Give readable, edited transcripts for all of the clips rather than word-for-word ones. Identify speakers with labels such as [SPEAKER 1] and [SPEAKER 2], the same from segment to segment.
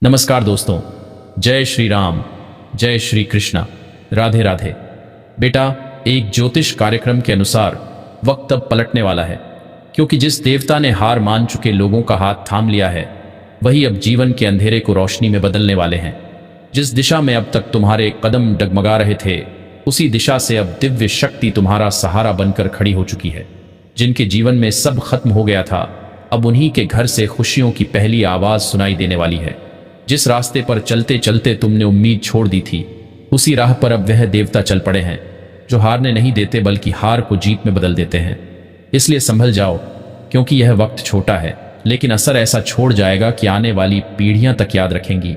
[SPEAKER 1] नमस्कार दोस्तों, जय श्री राम, जय श्री कृष्णा, राधे राधे। बेटा, एक ज्योतिष कार्यक्रम के अनुसार वक्त अब पलटने वाला है, क्योंकि जिस देवता ने हार मान चुके लोगों का हाथ थाम लिया है, वही अब जीवन के अंधेरे को रोशनी में बदलने वाले हैं। जिस दिशा में अब तक तुम्हारे कदम डगमगा रहे थे, उसी दिशा से अब दिव्य शक्ति तुम्हारा सहारा बनकर खड़ी हो चुकी है। जिनके जीवन में सब खत्म हो गया था, अब उन्हीं के घर से खुशियों की पहली आवाज सुनाई देने वाली है। जिस रास्ते पर चलते चलते तुमने उम्मीद छोड़ दी थी, उसी राह पर अब वह देवता चल पड़े हैं, जो हारने नहीं देते बल्कि हार को जीत में बदल देते हैं। इसलिए संभल जाओ, क्योंकि यह वक्त छोटा है, लेकिन असर ऐसा छोड़ जाएगा कि आने वाली पीढ़ियां तक याद रखेंगी।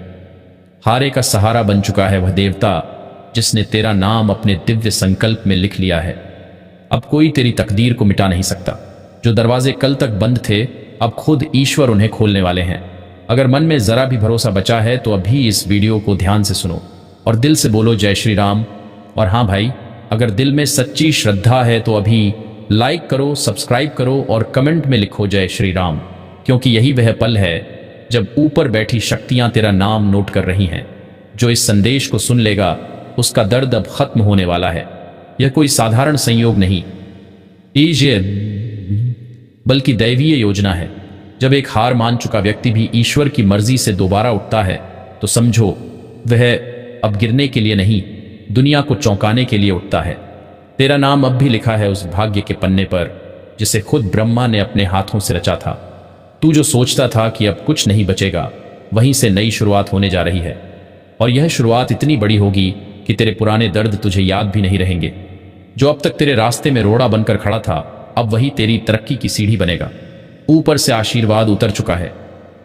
[SPEAKER 1] हारे का सहारा बन चुका है वह देवता, जिसने तेरा नाम अपने दिव्य संकल्प में लिख लिया है। अब कोई तेरी तकदीर को मिटा नहीं सकता। जो दरवाजे कल तक बंद थे, अब खुद ईश्वर उन्हें खोलने वाले हैं। अगर मन में जरा भी भरोसा बचा है तो अभी इस वीडियो को ध्यान से सुनो और दिल से बोलो जय श्री राम। और हाँ भाई, अगर दिल में सच्ची श्रद्धा है तो अभी लाइक करो, सब्सक्राइब करो और कमेंट में लिखो जय श्री राम, क्योंकि यही वह पल है जब ऊपर बैठी शक्तियां तेरा नाम नोट कर रही हैं। जो इस संदेश को सुन लेगा, उसका दर्द अब खत्म होने वाला है। यह कोई साधारण संयोग नहीं, बल्कि दैवीय योजना है। जब एक हार मान चुका व्यक्ति भी ईश्वर की मर्जी से दोबारा उठता है, तो समझो वह अब गिरने के लिए नहीं, दुनिया को चौंकाने के लिए उठता है। तेरा नाम अब भी लिखा है उस भाग्य के पन्ने पर, जिसे खुद ब्रह्मा ने अपने हाथों से रचा था। तू जो सोचता था कि अब कुछ नहीं बचेगा, वहीं से नई शुरुआत होने जा रही है। और यह शुरुआत इतनी बड़ी होगी कि तेरे पुराने दर्द तुझे याद भी नहीं रहेंगे। जो अब तक तेरे रास्ते में रोड़ा बनकर खड़ा था, अब वही तेरी तरक्की की सीढ़ी बनेगा। ऊपर से आशीर्वाद उतर चुका है।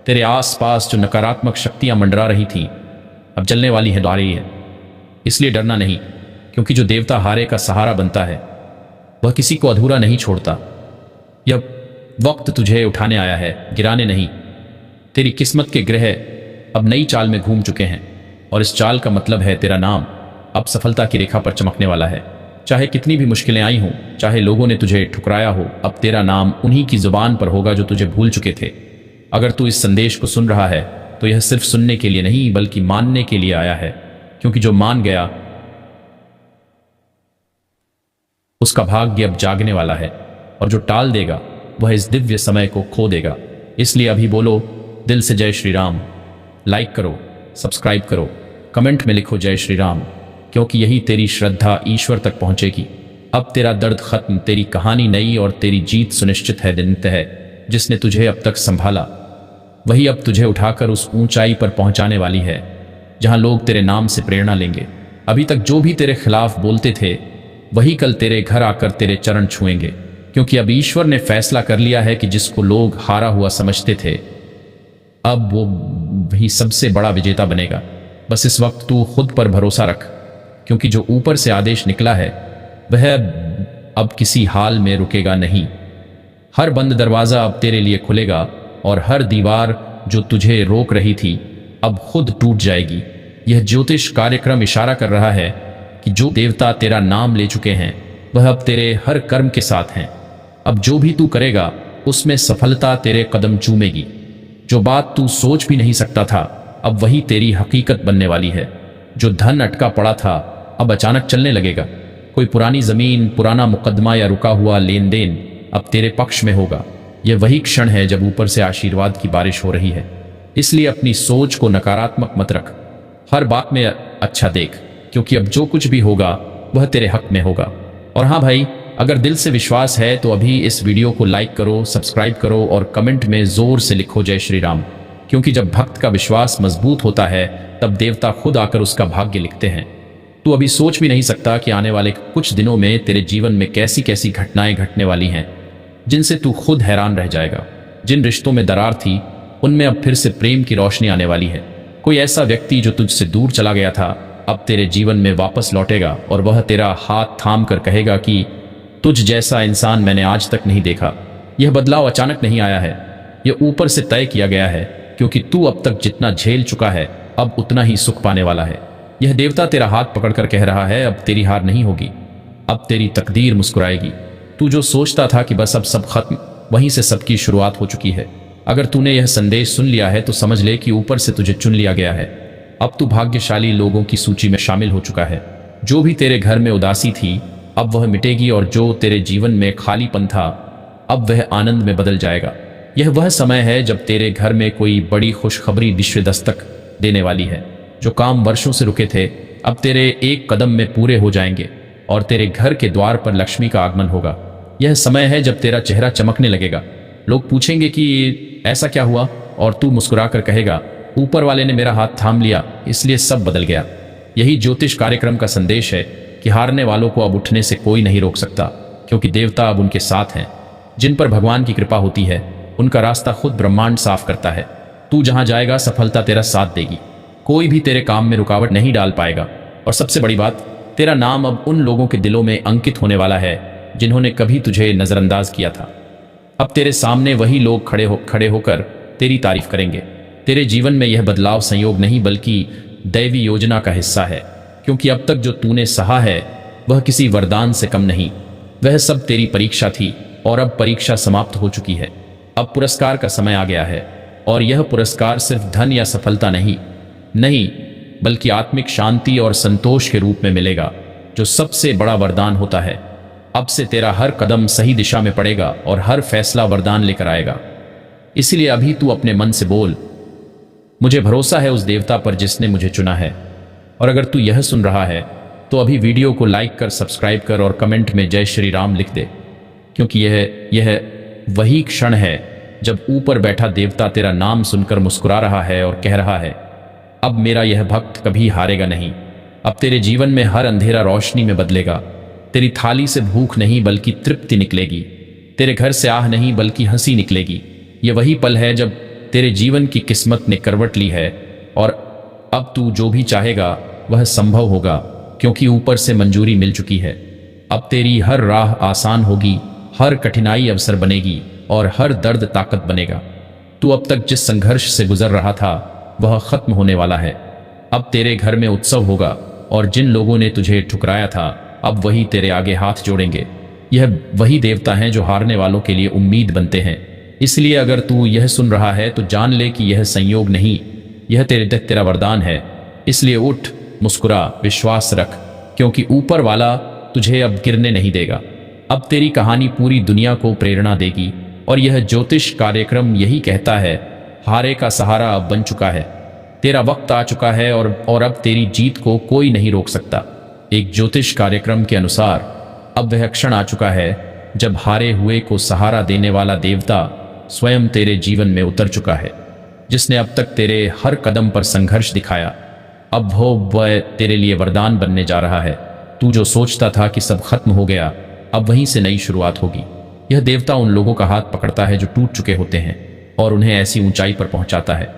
[SPEAKER 1] तेरे आसपास जो नकारात्मक शक्तियां मंडरा रही थीं, अब जलने वाली है, डर रही है। इसलिए डरना नहीं, क्योंकि जो देवता हारे का सहारा बनता है, वह किसी को अधूरा नहीं छोड़ता। यह वक्त तुझे उठाने आया है, गिराने नहीं। तेरी किस्मत के ग्रह अब नई चाल में घूम चुके हैं, और इस चाल का मतलब है तेरा नाम अब सफलता की रेखा पर चमकने वाला है। चाहे कितनी भी मुश्किलें आई हों, चाहे लोगों ने तुझे ठुकराया हो, अब तेरा नाम उन्हीं की जुबान पर होगा जो तुझे भूल चुके थे। अगर तू इस संदेश को सुन रहा है, तो यह सिर्फ सुनने के लिए नहीं, बल्कि मानने के लिए आया है। क्योंकि जो मान गया, उसका भाग्य अब जागने वाला है, और जो टाल देगा, वह इस दिव्य समय को खो देगा। इसलिए अभी बोलो दिल से जय श्री राम। लाइक करो, सब्सक्राइब करो, कमेंट में लिखो जय श्री राम, क्योंकि यही तेरी श्रद्धा ईश्वर तक पहुंचेगी। अब तेरा दर्द खत्म, तेरी कहानी नई और तेरी जीत सुनिश्चित है। नित्य है जिसने तुझे अब तक संभाला, वही अब तुझे उठाकर उस ऊंचाई पर पहुंचाने वाली है, जहां लोग तेरे नाम से प्रेरणा लेंगे। अभी तक जो भी तेरे खिलाफ बोलते थे, वही कल तेरे घर आकर तेरे चरण छुएंगे, क्योंकि अब ईश्वर ने फैसला कर लिया है कि जिसको लोग हारा हुआ समझते थे, अब वो भी सबसे बड़ा विजेता बनेगा। बस इस वक्त तू खुद पर भरोसा रख, क्योंकि जो ऊपर से आदेश निकला है, वह अब किसी हाल में रुकेगा नहीं। हर बंद दरवाजा अब तेरे लिए खुलेगा, और हर दीवार जो तुझे रोक रही थी, अब खुद टूट जाएगी। यह ज्योतिष कार्यक्रम इशारा कर रहा है कि जो देवता तेरा नाम ले चुके हैं, वह अब तेरे हर कर्म के साथ हैं। अब जो भी तू करेगा, उसमें सफलता तेरे कदम चूमेगी। जो बात तू सोच भी नहीं सकता था, अब वही तेरी हकीकत बनने वाली है। जो धन अटका पड़ा था, अब अचानक चलने लगेगा। कोई पुरानी जमीन, पुराना मुकदमा या रुका हुआ लेन देन अब तेरे पक्ष में होगा। यह वही क्षण है जब ऊपर से आशीर्वाद की बारिश हो रही है। इसलिए अपनी सोच को नकारात्मक मत रख, हर बात में अच्छा देख, क्योंकि अब जो कुछ भी होगा, वह तेरे हक में होगा। और हाँ भाई, अगर दिल से विश्वास है तो अभी इस वीडियो को लाइक करो, सब्सक्राइब करो और कमेंट में जोर से लिखो जय श्री राम, क्योंकि जब भक्त का विश्वास मजबूत होता है, तब देवता खुद आकर उसका भाग्य लिखते हैं। तू अभी सोच भी नहीं सकता कि आने वाले कुछ दिनों में तेरे जीवन में कैसी कैसी घटनाएं घटने वाली हैं, जिनसे तू खुद हैरान रह जाएगा। जिन रिश्तों में दरार थी, उनमें अब फिर से प्रेम की रोशनी आने वाली है। कोई ऐसा व्यक्ति जो तुझसे दूर चला गया था, अब तेरे जीवन में वापस लौटेगा, और वह तेरा हाथ थाम कर कहेगा कि तुझ जैसा इंसान मैंने आज तक नहीं देखा। यह बदलाव अचानक नहीं आया है, यह ऊपर से तय किया गया है, क्योंकि तू अब तक जितना झेल चुका है, अब उतना ही सुख पाने वाला है। यह देवता तेरा हाथ पकड़कर कह रहा है, अब तेरी हार नहीं होगी, अब तेरी तकदीर मुस्कुराएगी। तू जो सोचता था कि बस अब सब खत्म, वहीं से सबकी शुरुआत हो चुकी है। अगर तूने यह संदेश सुन लिया है तो समझ ले कि ऊपर से तुझे चुन लिया गया है। अब तू भाग्यशाली लोगों की सूची में शामिल हो चुका है। जो भी तेरे घर में उदासी थी अब वह मिटेगी, और जो तेरे जीवन में खालीपन था अब वह आनंद में बदल जाएगा। यह वह समय है जब तेरे घर में कोई बड़ी खुशखबरी विश्व दस्तक देने वाली है। जो काम वर्षों से रुके थे अब तेरे एक कदम में पूरे हो जाएंगे, और तेरे घर के द्वार पर लक्ष्मी का आगमन होगा। यह समय है जब तेरा चेहरा चमकने लगेगा। लोग पूछेंगे कि ऐसा क्या हुआ, और तू मुस्कुराकर कहेगा, ऊपर वाले ने मेरा हाथ थाम लिया, इसलिए सब बदल गया। यही ज्योतिष कार्यक्रम का संदेश है कि हारने वालों को अब उठने से कोई नहीं रोक सकता, क्योंकि देवता अब उनके साथ हैं। जिन पर भगवान की कृपा होती है उनका रास्ता खुद ब्रह्मांड साफ करता है। तू जहां जाएगा सफलता तेरा साथ देगी। कोई भी तेरे काम में रुकावट नहीं डाल पाएगा। और सबसे बड़ी बात, तेरा नाम अब उन लोगों के दिलों में अंकित होने वाला है जिन्होंने कभी तुझे नजरअंदाज किया था। अब तेरे सामने वही लोग खड़े होकर तेरी तारीफ करेंगे। तेरे जीवन में यह बदलाव संयोग नहीं बल्कि दैवी योजना का हिस्सा है, क्योंकि अब तक जो तूने सहा है वह किसी वरदान से कम नहीं। वह सब तेरी परीक्षा थी, और अब परीक्षा समाप्त हो चुकी है। अब पुरस्कार का समय आ गया है, और यह पुरस्कार सिर्फ धन या सफलता नहीं बल्कि आत्मिक शांति और संतोष के रूप में मिलेगा, जो सबसे बड़ा वरदान होता है। अब से तेरा हर कदम सही दिशा में पड़ेगा और हर फैसला वरदान लेकर आएगा। इसलिए अभी तू अपने मन से बोल, मुझे भरोसा है उस देवता पर जिसने मुझे चुना है। और अगर तू यह सुन रहा है तो अभी वीडियो को लाइक कर, सब्सक्राइब कर और कमेंट में जय श्री राम लिख दे, क्योंकि यह वही क्षण है जब ऊपर बैठा देवता तेरा नाम सुनकर मुस्कुरा रहा है और कह रहा है, अब मेरा यह भक्त कभी हारेगा नहीं। अब तेरे जीवन में हर अंधेरा रोशनी में बदलेगा। तेरी थाली से भूख नहीं बल्कि तृप्ति निकलेगी। तेरे घर से आह नहीं बल्कि हंसी निकलेगी। यह वही पल है जब तेरे जीवन की किस्मत ने करवट ली है, और अब तू जो भी चाहेगा वह संभव होगा, क्योंकि ऊपर से मंजूरी मिल चुकी है। अब तेरी हर राह आसान होगी, हर कठिनाई अवसर बनेगी और हर दर्द ताकत बनेगा। तू अब तक जिस संघर्ष से गुजर रहा था वह खत्म होने वाला है। अब तेरे घर में उत्सव होगा, और जिन लोगों ने तुझे ठुकराया था अब वही तेरे आगे हाथ जोड़ेंगे। यह वही देवता हैं जो हारने वालों के लिए उम्मीद बनते हैं। इसलिए अगर तू यह सुन रहा है तो जान ले कि यह संयोग नहीं, यह तेरा वरदान है। इसलिए उठ, मुस्कुरा, विश्वास रख, क्योंकि ऊपर वाला तुझे अब गिरने नहीं देगा। अब तेरी कहानी पूरी दुनिया को प्रेरणा देगी, और यह ज्योतिष कार्यक्रम यही कहता है, हारे का सहारा अब बन चुका है। तेरा वक्त आ चुका है, और अब तेरी जीत को कोई नहीं रोक सकता। एक ज्योतिष कार्यक्रम के अनुसार अब वह क्षण आ चुका है जब हारे हुए को सहारा देने वाला देवता स्वयं तेरे जीवन में उतर चुका है। जिसने अब तक तेरे हर कदम पर संघर्ष दिखाया, अब वह तेरे लिए वरदान बनने जा रहा है। तू जो सोचता था कि सब खत्म हो गया, अब वहीं से नई शुरुआत होगी। यह देवता उन लोगों का हाथ पकड़ता है जो टूट चुके होते हैं, और उन्हें ऐसी ऊंचाई पर पहुंचाता है।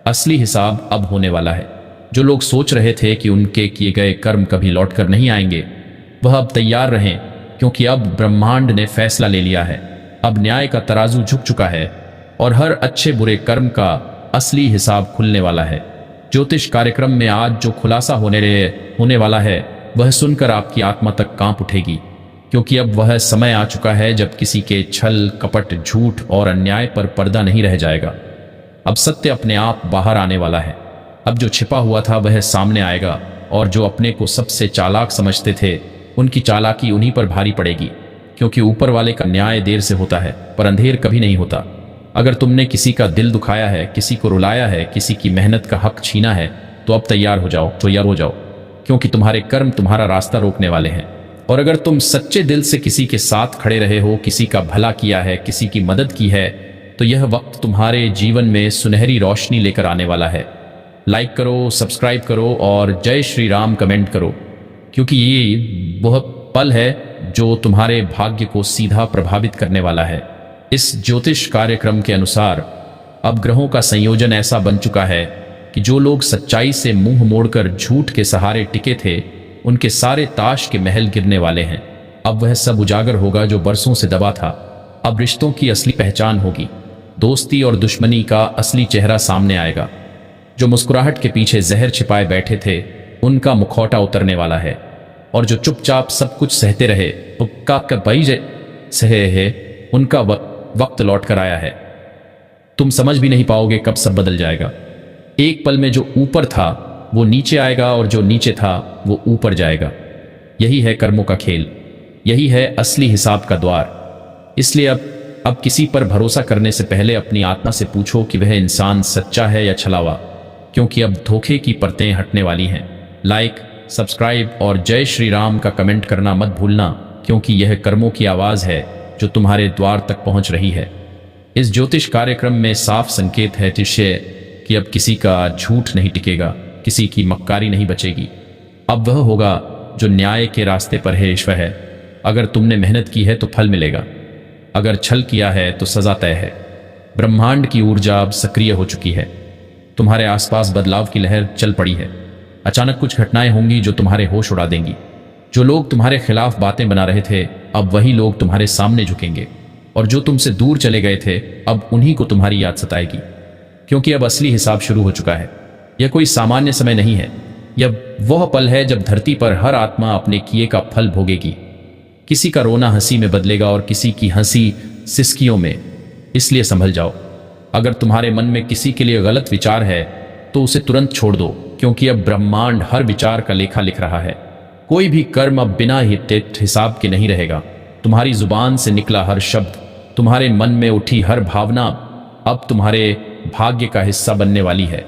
[SPEAKER 1] असली हिसाब अब होने वाला है। जो लोग सोच रहे थे कि उनके किए गए कर्म कभी लौटकर नहीं आएंगे, वह अब तैयार रहें, क्योंकि अब ब्रह्मांड ने फैसला ले लिया है। अब न्याय का तराजू झुक चुका है, और हर अच्छे बुरे कर्म का असली हिसाब खुलने वाला है। ज्योतिष कार्यक्रम में आज जो खुलासा होने वाला है वह सुनकर आपकी आत्मा तक कांप उठेगी, क्योंकि अब वह समय आ चुका है जब किसी के छल, कपट, झूठ और अन्याय पर पर्दा नहीं रह जाएगा। अब सत्य अपने आप बाहर आने वाला है। अब जो छिपा हुआ था वह सामने आएगा, और जो अपने को सबसे चालाक समझते थे उनकी चालाकी उन्हीं पर भारी पड़ेगी, क्योंकि ऊपर वाले का न्याय देर से होता है पर अंधेर कभी नहीं होता। अगर तुमने किसी का दिल दुखाया है, किसी को रुलाया है, किसी की मेहनत का हक छीना है, तो अब तैयार हो जाओ, क्योंकि तुम्हारे कर्म तुम्हारा रास्ता रोकने वाले हैं। और अगर तुम सच्चे दिल से किसी के साथ खड़े रहे हो, किसी का भला किया है, किसी की मदद की है, तो यह वक्त तुम्हारे जीवन में सुनहरी रोशनी लेकर आने वाला है। लाइक करो, सब्सक्राइब करो और जय श्री राम कमेंट करो, क्योंकि ये वह पल है जो तुम्हारे भाग्य को सीधा प्रभावित करने वाला है। इस ज्योतिष कार्यक्रम के अनुसार अब ग्रहों का संयोजन ऐसा बन चुका है कि जो लोग सच्चाई से मुंह मोड़कर झूठ के सहारे टिके थे, उनके सारे ताश के महल गिरने वाले हैं। अब वह सब उजागर होगा जो बरसों से दबा था। अब रिश्तों की असली पहचान होगी, दोस्ती और दुश्मनी का असली चेहरा सामने आएगा। जो मुस्कुराहट के पीछे जहर छिपाए बैठे थे उनका मुखौटा उतरने वाला है, और जो चुपचाप सब कुछ सहते रहे सहे है, उनका वक्त लौट कर आया है। तुम समझ भी नहीं पाओगे कब सब बदल जाएगा। एक पल में जो ऊपर था वो नीचे आएगा और जो नीचे था वो ऊपर जाएगा। यही है कर्मों का खेल, यही है असली हिसाब का द्वार। इसलिए अब किसी पर भरोसा करने से पहले अपनी आत्मा से पूछो कि वह इंसान सच्चा है या छलावा, क्योंकि अब धोखे की परतें हटने वाली हैं। लाइक, सब्सक्राइब और जय श्री राम का कमेंट करना मत भूलना, क्योंकि यह कर्मों की आवाज़ है जो तुम्हारे द्वार तक पहुंच रही है। इस ज्योतिष कार्यक्रम में साफ संकेत है तिष्य कि अब किसी का झूठ नहीं टिकेगा, किसी की मक्कारी नहीं बचेगी। अब वह होगा जो न्याय के रास्ते पर है। ईश्वर है, अगर तुमने मेहनत की है तो फल मिलेगा, अगर छल किया है तो सजा तय है। ब्रह्मांड की ऊर्जा अब सक्रिय हो चुकी है, तुम्हारे आसपास बदलाव की लहर चल पड़ी है। अचानक कुछ घटनाएं होंगी जो तुम्हारे होश उड़ा देंगी। जो लोग तुम्हारे खिलाफ बातें बना रहे थे, अब वही लोग तुम्हारे सामने झुकेंगे, और जो तुमसे दूर चले गए थे अब उन्हीं को तुम्हारी याद सताएगी, क्योंकि अब असली हिसाब शुरू हो चुका है। यह कोई सामान्य समय नहीं है, यह वह पल है जब धरती पर हर आत्मा अपने किए का फल भोगेगी। किसी का रोना हंसी में बदलेगा और किसी की हंसी सिसकियों में। इसलिए संभल जाओ। अगर तुम्हारे मन में किसी के लिए गलत विचार है तो उसे तुरंत छोड़ दो, क्योंकि अब ब्रह्मांड हर विचार का लेखा लिख रहा है। कोई भी कर्म अब बिना हिसाब के नहीं रहेगा। तुम्हारी जुबान से निकला हर शब्द, तुम्हारे मन में उठी हर भावना अब तुम्हारे भाग्य का हिस्सा बनने वाली है।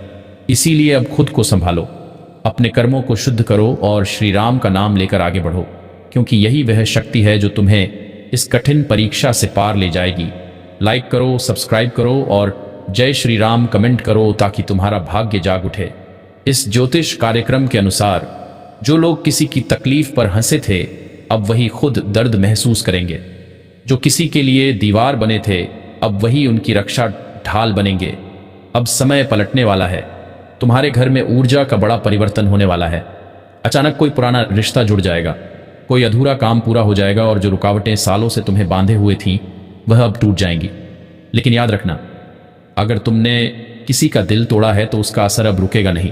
[SPEAKER 1] इसीलिए अब खुद को संभालो, अपने कर्मों को शुद्ध करो और श्री राम का नाम लेकर आगे बढ़ो, क्योंकि यही वह शक्ति है जो तुम्हें इस कठिन परीक्षा से पार ले जाएगी। लाइक करो, सब्सक्राइब करो और जय श्री राम कमेंट करो, ताकि तुम्हारा भाग्य जाग उठे। इस ज्योतिष कार्यक्रम के अनुसार जो लोग किसी की तकलीफ पर हंसे थे अब वही खुद दर्द महसूस करेंगे। जो किसी के लिए दीवार बने थे अब वही उनकी रक्षा ढाल बनेंगे। अब समय पलटने वाला है, तुम्हारे घर में ऊर्जा का बड़ा परिवर्तन होने वाला है। अचानक कोई पुराना रिश्ता जुड़ जाएगा, कोई अधूरा काम पूरा हो जाएगा और जो रुकावटें सालों से तुम्हें बांधे हुए थीं वह अब टूट जाएंगी। लेकिन याद रखना, अगर तुमने किसी का दिल तोड़ा है तो उसका असर अब रुकेगा नहीं,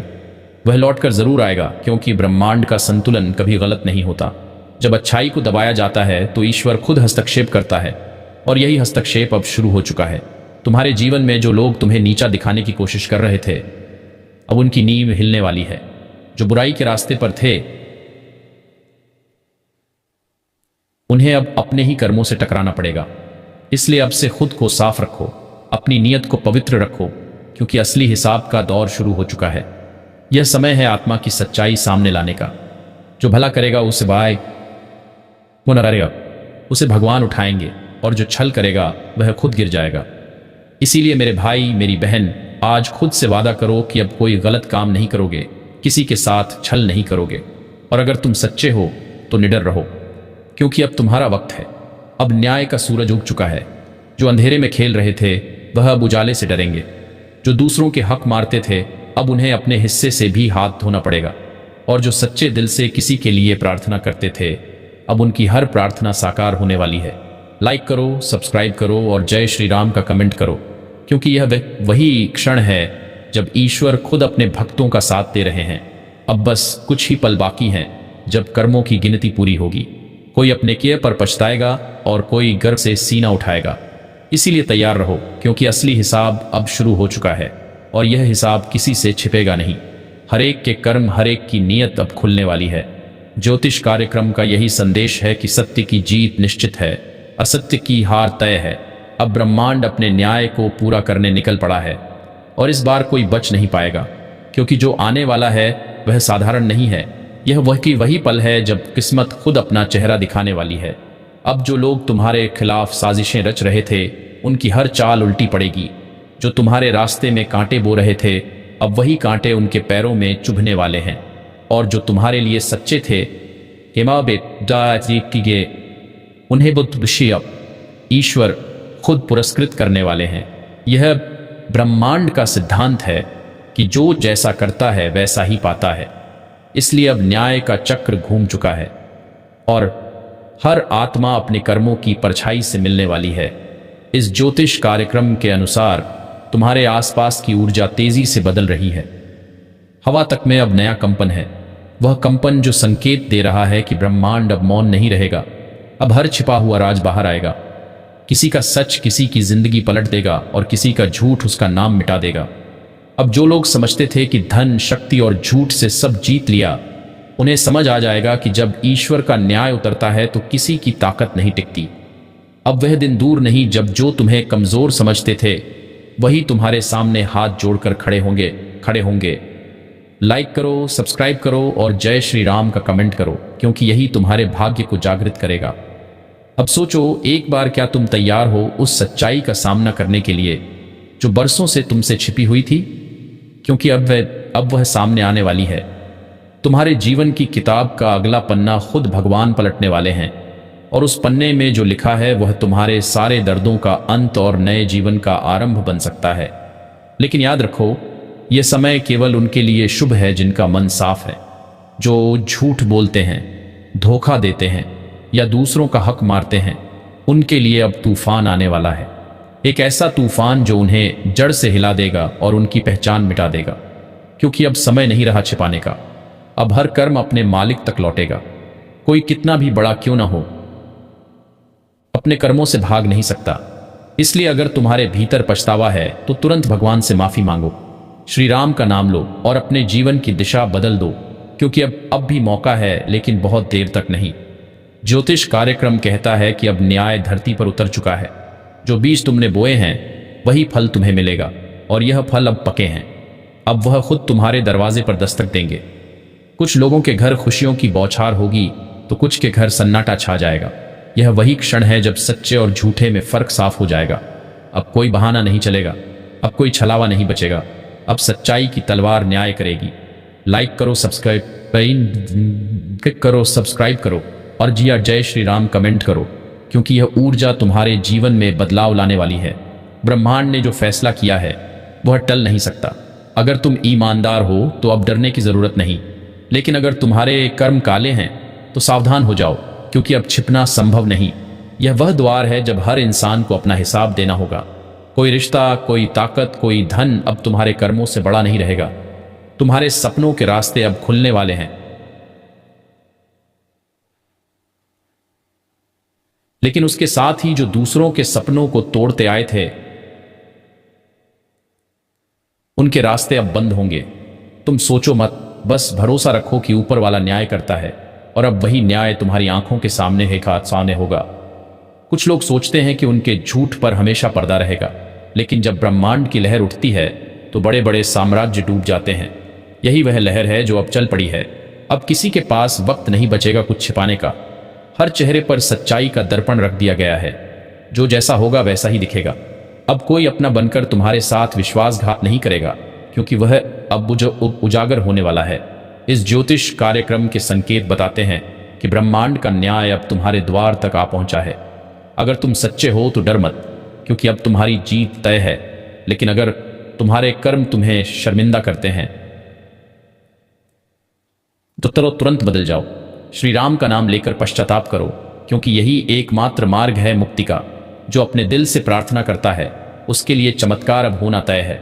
[SPEAKER 1] वह लौटकर जरूर आएगा, क्योंकि ब्रह्मांड का संतुलन कभी गलत नहीं होता। जब अच्छाई को दबाया जाता है तो ईश्वर खुद हस्तक्षेप करता है, और यही हस्तक्षेप अब शुरू हो चुका है। तुम्हारे जीवन में जो लोग तुम्हें नीचा दिखाने की कोशिश कर रहे थे अब उनकी नींव हिलने वाली है। जो बुराई के रास्ते पर थे उन्हें अब अपने ही कर्मों से टकराना पड़ेगा। इसलिए अब से खुद को साफ रखो, अपनी नीयत को पवित्र रखो, क्योंकि असली हिसाब का दौर शुरू हो चुका है। यह समय है आत्मा की सच्चाई सामने लाने का। जो भला करेगा उसे उसे भगवान उठाएंगे, और जो छल करेगा वह खुद गिर जाएगा। इसीलिए मेरे भाई, मेरी बहन, आज खुद से वादा करो कि अब कोई गलत काम नहीं करोगे, किसी के साथ छल नहीं करोगे, और अगर तुम सच्चे हो तो निडर रहो, क्योंकि अब तुम्हारा वक्त है। अब न्याय का सूरज उग चुका है। जो अंधेरे में खेल रहे थे वह अब उजाले से डरेंगे। जो दूसरों के हक मारते थे अब उन्हें अपने हिस्से से भी हाथ धोना पड़ेगा, और जो सच्चे दिल से किसी के लिए प्रार्थना करते थे अब उनकी हर प्रार्थना साकार होने वाली है। लाइक करो, सब्सक्राइब करो और जय श्री राम का कमेंट करो, क्योंकि यह वही क्षण है जब ईश्वर खुद अपने भक्तों का साथ दे रहे हैं। अब बस कुछ ही पल बाकी हैं जब कर्मों की गिनती पूरी होगी। कोई अपने किए पर पछताएगा और कोई गर्व से सीना उठाएगा। इसीलिए तैयार रहो, क्योंकि असली हिसाब अब शुरू हो चुका है, और यह हिसाब किसी से छिपेगा नहीं। हर एक के कर्म, हर एक की नीयत अब खुलने वाली है। ज्योतिष कार्यक्रम का यही संदेश है कि सत्य की जीत निश्चित है, असत्य की हार तय है। अब ब्रह्मांड अपने न्याय को पूरा करने निकल पड़ा है, और इस बार कोई बच नहीं पाएगा, क्योंकि जो आने वाला है वह साधारण नहीं है। यह वही पल है जब किस्मत खुद अपना चेहरा दिखाने वाली है। अब जो लोग तुम्हारे खिलाफ साजिशें रच रहे थे उनकी हर चाल उल्टी पड़ेगी। जो तुम्हारे रास्ते में कांटे बो रहे थे अब वही कांटे उनके पैरों में चुभने वाले हैं, और जो तुम्हारे लिए सच्चे थे उन्हें अब ईश्वर खुद पुरस्कृत करने वाले हैं। यह ब्रह्मांड का सिद्धांत है कि जो जैसा करता है वैसा ही पाता है। इसलिए अब न्याय का चक्र घूम चुका है, और हर आत्मा अपने कर्मों की परछाई से मिलने वाली है। इस ज्योतिष कार्यक्रम के अनुसार तुम्हारे आसपास की ऊर्जा तेजी से बदल रही है। हवा तक में अब नया कंपन है, वह कंपन जो संकेत दे रहा है कि ब्रह्मांड अब मौन नहीं रहेगा। अब हर छिपा हुआ राज बाहर आएगा। किसी का सच किसी की जिंदगी पलट देगा और किसी का झूठ उसका नाम मिटा देगा। अब जो लोग समझते थे कि धन, शक्ति और झूठ से सब जीत लिया, उन्हें समझ आ जाएगा कि जब ईश्वर का न्याय उतरता है तो किसी की ताकत नहीं टिकती। अब वह दिन दूर नहीं जब जो तुम्हें कमजोर समझते थे वही तुम्हारे सामने हाथ जोड़कर खड़े होंगे। लाइक करो, सब्सक्राइब करो और जय श्री राम का कमेंट करो, क्योंकि यही तुम्हारे भाग्य को जागृत करेगा। अब सोचो, एक बार क्या तुम तैयार हो उस सच्चाई का सामना करने के लिए जो बरसों से तुमसे छिपी हुई थी? क्योंकि अब वह सामने आने वाली है। तुम्हारे जीवन की किताब का अगला पन्ना खुद भगवान पलटने वाले हैं, और उस पन्ने में जो लिखा है वह तुम्हारे सारे दर्दों का अंत और नए जीवन का आरंभ बन सकता है। लेकिन याद रखो, यह समय केवल उनके लिए शुभ है जिनका मन साफ है। जो झूठ बोलते हैं, धोखा देते हैं या दूसरों का हक मारते हैं, उनके लिए अब तूफान आने वाला है। एक ऐसा तूफान जो उन्हें जड़ से हिला देगा और उनकी पहचान मिटा देगा। क्योंकि अब समय नहीं रहा छिपाने का। अब हर कर्म अपने मालिक तक लौटेगा। कोई कितना भी बड़ा क्यों ना हो, अपने कर्मों से भाग नहीं सकता। इसलिए अगर तुम्हारे भीतर पछतावा है तो तुरंत भगवान से माफी मांगो, श्री राम का नाम लो और अपने जीवन की दिशा बदल दो। क्योंकि अब भी मौका है, लेकिन बहुत देर तक नहीं। ज्योतिष कार्यक्रम कहता है कि अब न्याय धरती पर उतर चुका है। जो बीज तुमने बोए हैं वही फल तुम्हें मिलेगा, और यह फल अब पके हैं। अब वह खुद तुम्हारे दरवाजे पर दस्तक देंगे। कुछ लोगों के घर खुशियों की बौछार होगी तो कुछ के घर सन्नाटा छा जाएगा। यह वही क्षण है जब सच्चे और झूठे में फर्क साफ हो जाएगा। अब कोई बहाना नहीं चलेगा, अब कोई छलावा नहीं बचेगा। अब सच्चाई की तलवार न्याय करेगी। लाइक करो, सब्सक्राइब करो और जिया जय श्री राम कमेंट करो, क्योंकि यह ऊर्जा तुम्हारे जीवन में बदलाव लाने वाली है। ब्रह्मांड ने जो फैसला किया है वह टल नहीं सकता। अगर तुम ईमानदार हो तो अब डरने की जरूरत नहीं, लेकिन अगर तुम्हारे कर्म काले हैं तो सावधान हो जाओ, क्योंकि अब छिपना संभव नहीं। यह वह द्वार है जब हर इंसान को अपना हिसाब देना होगा। कोई रिश्ता, कोई ताकत, कोई धन अब तुम्हारे कर्मों से बड़ा नहीं रहेगा। तुम्हारे सपनों के रास्ते अब खुलने वाले हैं, लेकिन उसके साथ ही जो दूसरों के सपनों को तोड़ते आए थे उनके रास्ते अब बंद होंगे। तुम सोचो मत, बस भरोसा रखो कि ऊपर वाला न्याय करता है, और अब वही न्याय तुम्हारी आंखों के सामने होगा। कुछ लोग सोचते हैं कि उनके झूठ पर हमेशा पर्दा रहेगा, लेकिन जब ब्रह्मांड की लहर उठती है तो बड़े बड़े साम्राज्य डूब जाते हैं। यही वह लहर है जो अब चल पड़ी है। अब किसी के पास वक्त नहीं बचेगा कुछ छिपाने का। हर चेहरे पर सच्चाई का दर्पण रख दिया गया है। जो जैसा होगा वैसा ही दिखेगा। अब कोई अपना बनकर तुम्हारे साथ विश्वासघात नहीं करेगा, क्योंकि वह अब उजागर होने वाला है। इस ज्योतिष कार्यक्रम के संकेत बताते हैं कि ब्रह्मांड का न्याय अब तुम्हारे द्वार तक आ पहुंचा है। अगर तुम सच्चे हो तो डर मत, क्योंकि अब तुम्हारी जीत तय है। लेकिन अगर तुम्हारे कर्म तुम्हें शर्मिंदा करते हैं तो तुरंत बदल जाओ। श्री राम का नाम लेकर पश्चाताप करो, क्योंकि यही एकमात्र मार्ग है मुक्ति का। जो अपने दिल से प्रार्थना करता है उसके लिए चमत्कार अब होना तय है।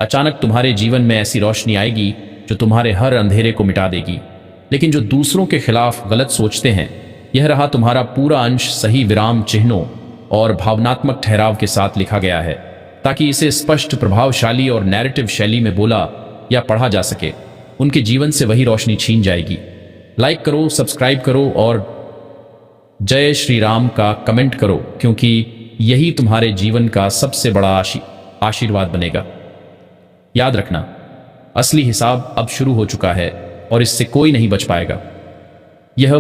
[SPEAKER 1] अचानक तुम्हारे जीवन में ऐसी रोशनी आएगी जो तुम्हारे हर अंधेरे को मिटा देगी। लेकिन जो दूसरों के खिलाफ गलत सोचते हैं, यह रहा तुम्हारा पूरा अंश सही विराम चिन्हों और भावनात्मक ठहराव के साथ लिखा गया है, ताकि इसे स्पष्ट, प्रभावशाली और नैरेटिव शैली में बोला या पढ़ा जा सके। उनके जीवन से वही रोशनी छीन जाएगी। लाइक करो, सब्सक्राइब करो और जय श्री राम का कमेंट करो, क्योंकि यही तुम्हारे जीवन का सबसे बड़ा आशीर्वाद बनेगा। याद रखना, असली हिसाब अब शुरू हो चुका है और इससे कोई नहीं बच पाएगा। यह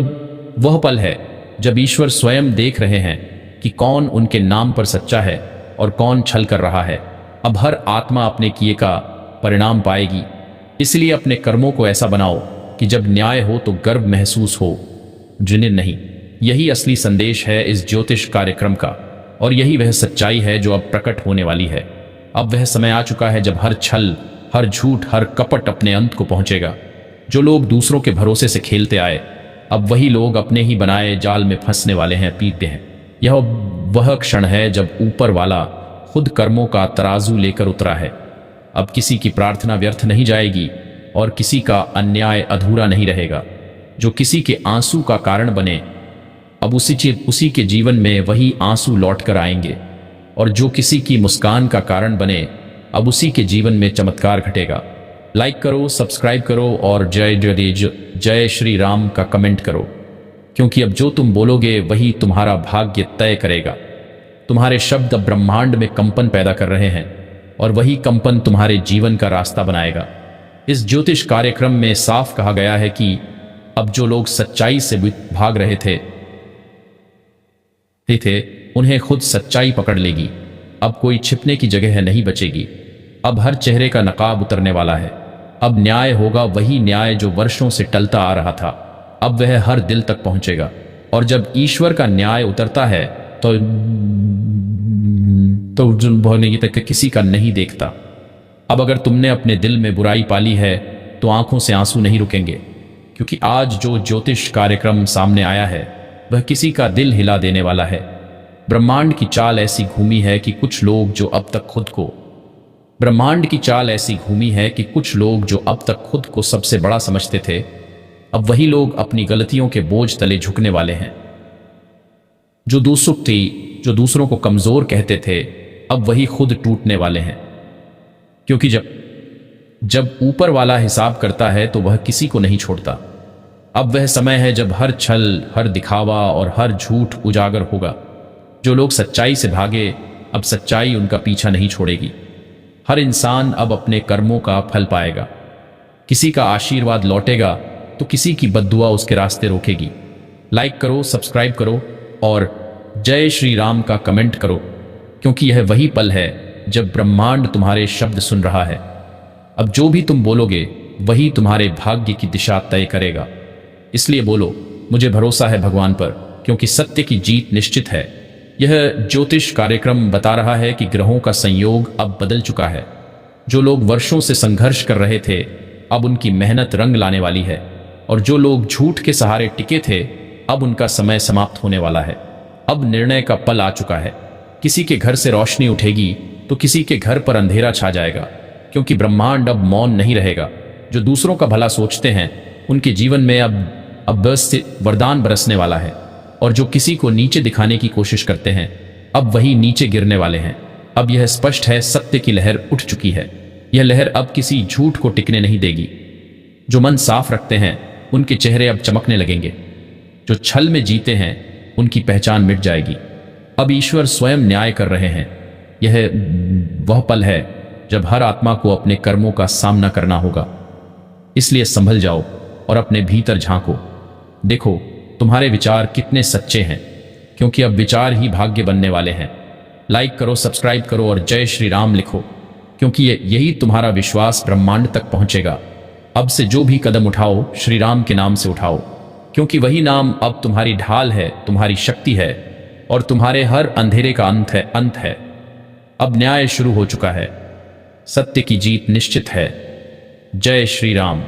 [SPEAKER 1] वह पल है जब ईश्वर स्वयं देख रहे हैं कि कौन उनके नाम पर सच्चा है और कौन छल कर रहा है। अब हर आत्मा अपने किए का परिणाम पाएगी। इसलिए अपने कर्मों को ऐसा बनाओ कि जब न्याय हो तो गर्व महसूस हो, जिन्हें नहीं। यही असली संदेश है इस ज्योतिष कार्यक्रम का, और यही वह सच्चाई है जो अब प्रकट होने वाली है। अब वह समय आ चुका है जब हर छल, हर झूठ, हर कपट अपने अंत को पहुंचेगा। जो लोग दूसरों के भरोसे से खेलते आए, अब वही लोग अपने ही बनाए जाल में फंसने वाले हैं, पीते हैं। यह वह क्षण है जब ऊपर वाला खुद कर्मों का तराजू लेकर उतरा है। अब किसी की प्रार्थना व्यर्थ नहीं जाएगी और किसी का अन्याय अधूरा नहीं रहेगा। जो किसी के आंसू का कारण बने अब उसी के जीवन में वही आंसू लौट कर आएंगे, और जो किसी की मुस्कान का कारण बने, अब उसी के जीवन में चमत्कार घटेगा। लाइक करो, सब्सक्राइब करो और जय श्री राम का कमेंट करो, क्योंकि अब जो तुम बोलोगे वही तुम्हारा भाग्य तय करेगा। तुम्हारे शब्द अब ब्रह्मांड में कंपन पैदा कर रहे हैं, और वही कंपन तुम्हारे जीवन का रास्ता बनाएगा। इस ज्योतिष कार्यक्रम में साफ कहा गया है कि अब जो लोग सच्चाई से भाग रहे थे उन्हें खुद सच्चाई पकड़ लेगी। अब कोई छिपने की जगह नहीं बचेगी। अब हर चेहरे का नकाब उतरने वाला है। अब न्याय होगा, वही न्याय जो वर्षों से टलता आ रहा था। अब वह हर दिल तक पहुंचेगा, और जब ईश्वर का न्याय उतरता है तो भोले तक किसी का नहीं देखता। अब अगर तुमने अपने दिल में बुराई पाली है तो आंखों से आंसू नहीं रुकेंगे, क्योंकि आज जो ज्योतिष कार्यक्रम सामने आया है वह किसी का दिल हिला देने वाला है। ब्रह्मांड की चाल ऐसी घूमी है कि कुछ लोग जो अब तक खुद को सबसे बड़ा समझते थे, अब वही लोग अपनी गलतियों के बोझ तले झुकने वाले हैं। जो दूसरों को कमजोर कहते थे, अब वही खुद टूटने वाले हैं, क्योंकि जब ऊपर वाला हिसाब करता है तो वह किसी को नहीं छोड़ता। अब वह समय है जब हर छल, हर दिखावा और हर झूठ उजागर होगा। जो लोग सच्चाई से भागे, अब सच्चाई उनका पीछा नहीं छोड़ेगी। हर इंसान अब अपने कर्मों का फल पाएगा। किसी का आशीर्वाद लौटेगा तो किसी की बद्दुआ उसके रास्ते रोकेगी। लाइक करो, सब्सक्राइब करो और जय श्री राम का कमेंट करो, क्योंकि यह वही पल है जब ब्रह्मांड तुम्हारे शब्द सुन रहा है। अब जो भी तुम बोलोगे वही तुम्हारे भाग्य की दिशा तय करेगा। इसलिए बोलो, मुझे भरोसा है भगवान पर, क्योंकि सत्य की जीत निश्चित है। यह ज्योतिष कार्यक्रम बता रहा है कि ग्रहों का संयोग अब बदल चुका है। जो लोग वर्षों से संघर्ष कर रहे थे, अब उनकी मेहनत रंग लाने वाली है, और जो लोग झूठ के सहारे टिके थे, अब उनका समय समाप्त होने वाला है। अब निर्णय का पल आ चुका है। किसी के घर से रोशनी उठेगी तो किसी के घर पर अंधेरा छा जाएगा, क्योंकि ब्रह्मांड अब मौन नहीं रहेगा। जो दूसरों का भला सोचते हैं उनके जीवन में अब बस वरदान बरसने वाला है, और जो किसी को नीचे दिखाने की कोशिश करते हैं अब वही नीचे गिरने वाले हैं। अब यह स्पष्ट है, सत्य की लहर उठ चुकी है। यह लहर अब किसी झूठ को टिकने नहीं देगी। जो मन साफ रखते हैं उनके चेहरे अब चमकने लगेंगे। जो छल में जीते हैं उनकी पहचान मिट जाएगी। अब ईश्वर स्वयं न्याय कर रहे हैं। यह वह पल है जब हर आत्मा को अपने कर्मों का सामना करना होगा। इसलिए संभल जाओ और अपने भीतर झांको। देखो तुम्हारे विचार कितने सच्चे हैं, क्योंकि अब विचार ही भाग्य बनने वाले हैं। लाइक करो, सब्सक्राइब करो और जय श्री राम लिखो, क्योंकि यही तुम्हारा विश्वास ब्रह्मांड तक पहुंचेगा। अब से जो भी कदम उठाओ, श्री राम के नाम से उठाओ, क्योंकि वही नाम अब तुम्हारी ढाल है, तुम्हारी शक्ति है, और तुम्हारे हर अंधेरे का अंत है। अब न्याय शुरू हो चुका है। सत्य की जीत निश्चित है। जय श्री राम।